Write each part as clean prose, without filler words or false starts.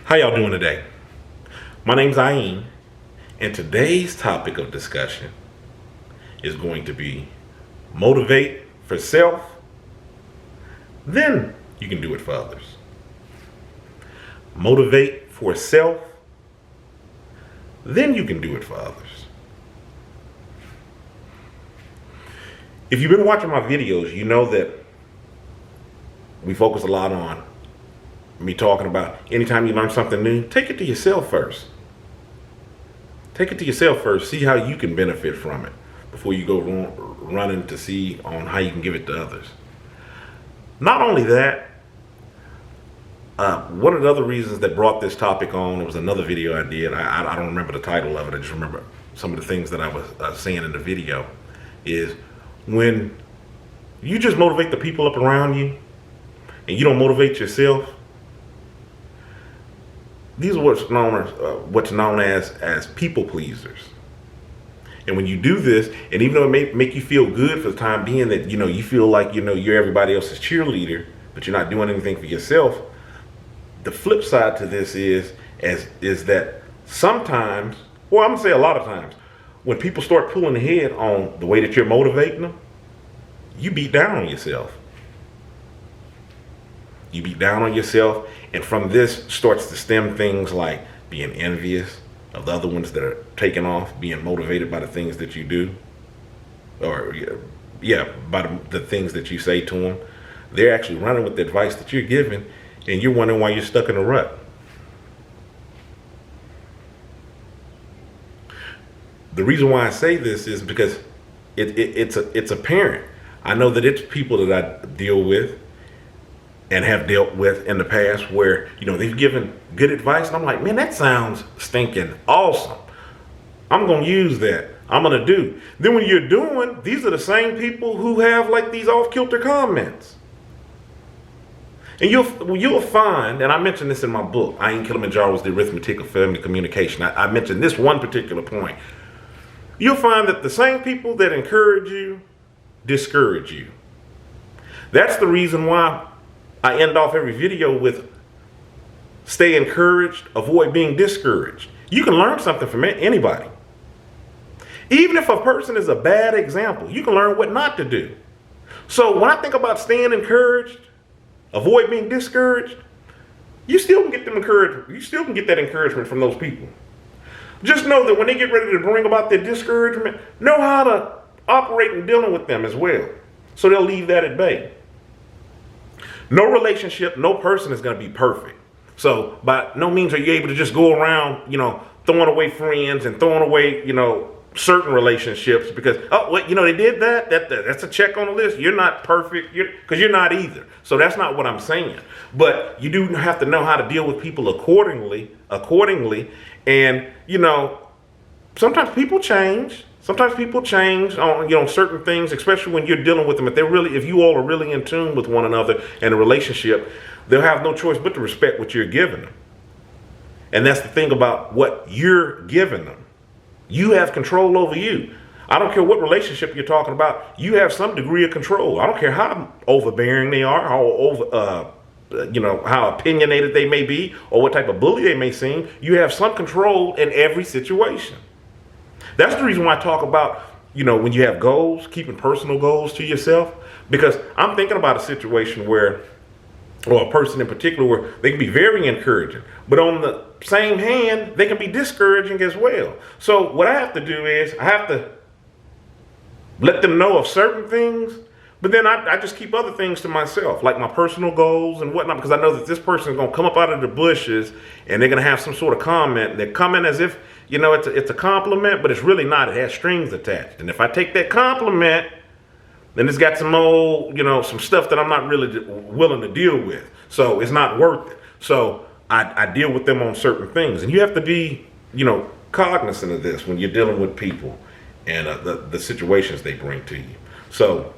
How y'all doing today? My name's Ayin, and today's topic of discussion is going to be motivate for self, then you can do it for others. Motivate for self, then you can do it for others. If you've been watching my videos, you know that we focus a lot on me talking about anytime you learn something new, take it to yourself first. Take it to yourself first. See how you can benefit from it before you go running to see on how you can give it to others. Not only that, one of the other reasons that brought this topic on, it was another video I did. I don't remember the title of it. I just remember some of the things that I was saying in the video, is when you just motivate the people up around you and you don't motivate yourself, these are what's known as people pleasers. And when you do this, and even though it may make you feel good for the time being, that you feel like you're everybody else's cheerleader, but you're not doing anything for yourself, the flip side to this is that sometimes, well, I'm gonna say a lot of times, when people start pulling ahead on the way that you're motivating them, you beat down on yourself. You beat down on yourself, and from this starts to stem things like being envious of the other ones that are taking off, being motivated by the things that you do, or by the things that you say to them. They're actually running with the advice that you're giving, and you're wondering why you're stuck in a rut. The reason why I say this is because it's apparent. I know that it's people that I deal with and have dealt with in the past where, they've given good advice, and I'm like, man, that sounds stinking awesome. I'm going to use that. I'm going to do. Then when you're doing, these are the same people who have like these off-kilter comments. And you'll find, and I mentioned this in my book, Kilimanjaro was the Arithmetic of Family Communication. I mentioned this one particular point. You'll find that the same people that encourage you discourage you. That's the reason why I end off every video with stay encouraged, avoid being discouraged. You can learn something from anybody. Even if a person is a bad example, you can learn what not to do. So when I think about staying encouraged, avoid being discouraged, you still can get them encouraged. You still can get that encouragement from those people. Just know that when they get ready to bring about their discouragement, know how to operate in dealing with them as well. So they'll leave that at bay. No relationship, no person is going to be perfect. So by no means are you able to just go around, throwing away friends and throwing away, certain relationships because, they did that. That's a check on the list. You're not perfect because you're not either. So that's not what I'm saying. But you do have to know how to deal with people accordingly. And, sometimes people change. Sometimes people change on certain things, especially when you're dealing with them. If you all are really in tune with one another in a relationship, they'll have no choice but to respect what you're giving them. And that's the thing about what you're giving them. You have control over you. I don't care what relationship you're talking about. You have some degree of control. I don't care how overbearing they are, how opinionated they may be, or what type of bully they may seem. You have some control in every situation. That's the reason why I talk about, when you have goals, keeping personal goals to yourself, because I'm thinking about a situation where, or a person in particular, where they can be very encouraging, but on the same hand, they can be discouraging as well. So what I have to do is I have to let them know of certain things, but then I just keep other things to myself, like my personal goals and whatnot, because I know that this person is going to come up out of the bushes and they're going to have some sort of comment. They're coming as if, it's a compliment, but it's really not. It has strings attached. And if I take that compliment, then it's got some some stuff that I'm not really willing to deal with. So it's not worth it. So I deal with them on certain things. And you have to be, cognizant of this when you're dealing with people and the situations they bring to you. So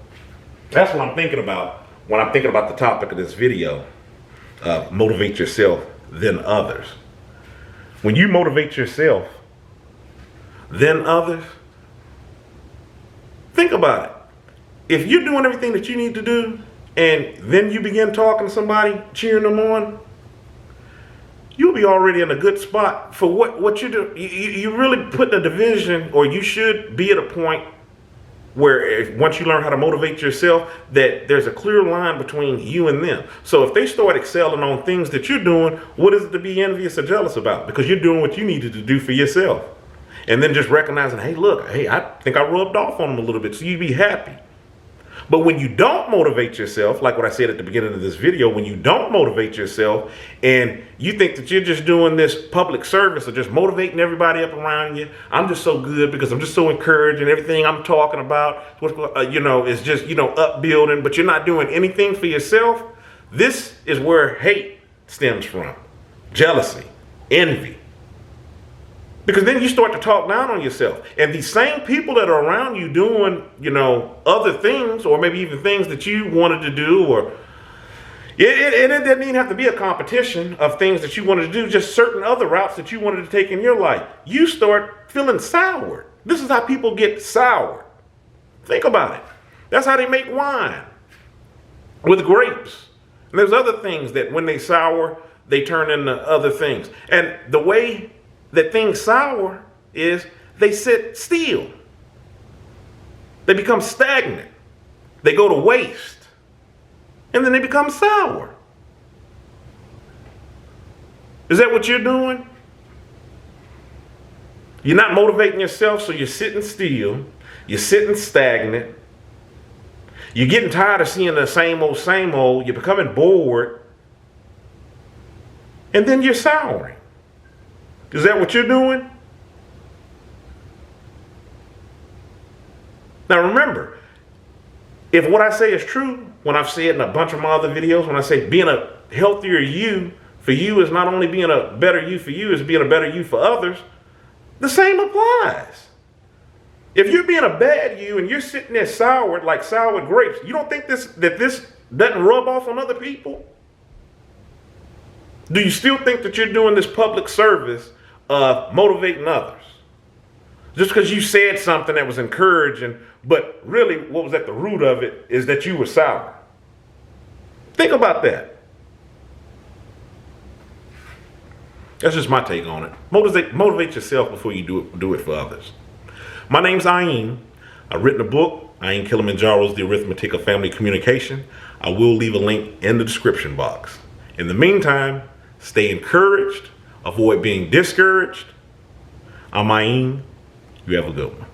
that's what I'm thinking about when I'm thinking about the topic of this video. Motivate yourself, then others. When you motivate yourself, then others, think about it. If you're doing everything that you need to do and then you begin talking to somebody, cheering them on, you'll be already in a good spot for what you do. You really put in a division, or you should be at a point where once you learn how to motivate yourself, that there's a clear line between you and them. So if they start excelling on things that you're doing, what is it to be envious or jealous about? Because you're doing what you needed to do for yourself. And then just recognizing, hey, look, hey, I think I rubbed off on them a little bit, so you'd be happy. But when you don't motivate yourself, like what I said at the beginning of this video, when you don't motivate yourself and you think that you're just doing this public service or just motivating everybody up around you, I'm just so good because I'm just so encouraged and everything I'm talking about, is just, upbuilding, but you're not doing anything for yourself. This is where hate stems from. Jealousy, envy. Because then you start to talk down on yourself. And these same people that are around you doing, other things, or maybe even things that you wanted to do, or it doesn't even have to be a competition of things that you wanted to do, just certain other routes that you wanted to take in your life. You start feeling soured. This is how people get soured. Think about it. That's how they make wine, with grapes. And there's other things that when they sour, they turn into other things. And the way that things sour is they sit still. They become stagnant. They go to waste. And then they become sour. Is that what you're doing? You're not motivating yourself, so you're sitting still. You're sitting stagnant. You're getting tired of seeing the same old. You're becoming bored. And then you're souring. Is that what you're doing? Now remember, if what I say is true, when I've said in a bunch of my other videos, when I say being a healthier you for you is not only being a better you for you, it's being a better you for others, the same applies. If you're being a bad you and you're sitting there soured like sour grapes, you don't think that this doesn't rub off on other people? Do you still think that you're doing this public service of motivating others? Just because you said something that was encouraging, but really what was at the root of it is that you were sour. Think about that. That's just my take on it. Motivate yourself before you do it for others. My name's Ayin. I've written a book, Ayin Kilimanjaro's The Arithmetic of Family Communication. I will leave a link in the description box. In the meantime, stay encouraged. Avoid being discouraged. I'm Ayin. You have a good one.